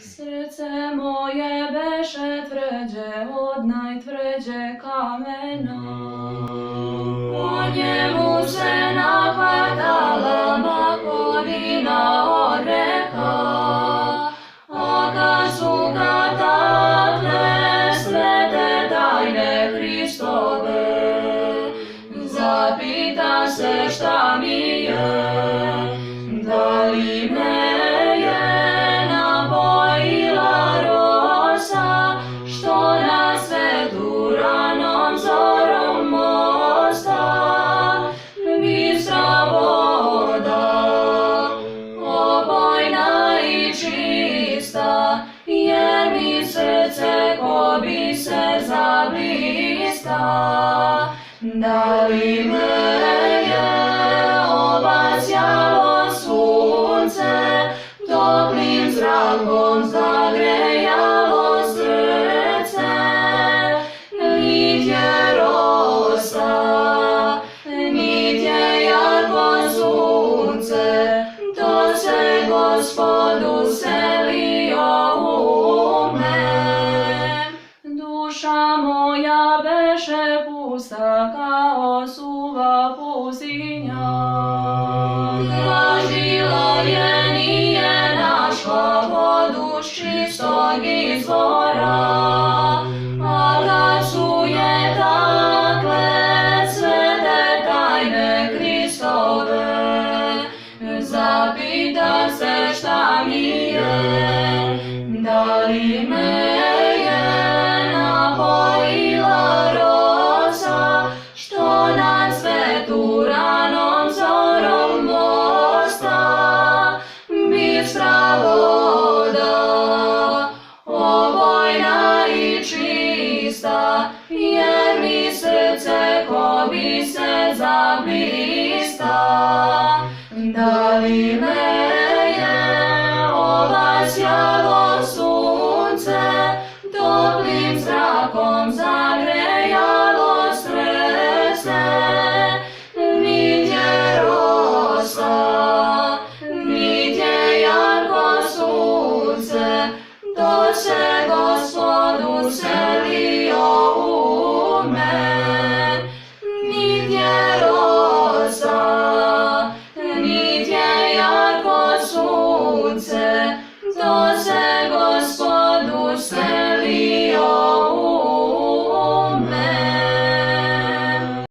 Srce moje beše tvrđe od najtvrđe kamena. Po njemu se nahvatala makovina oreha, a kad su ga takle svete tajne Hristove, zapita se šta mi je, da li me da li me je obasjalo sunce, toplim zrakom zagrejalo srce, nit je rosa, nit je jarko sunce, to se Gospodu selio u me. Duša moja beše pusta kao suva pustinja, tražila je, nije našla vodu s čistog izvora, a kad su je takle svete tajne Hristove, zapita se šta mi je, da li me jer mi srce ko bi se zablista, da li me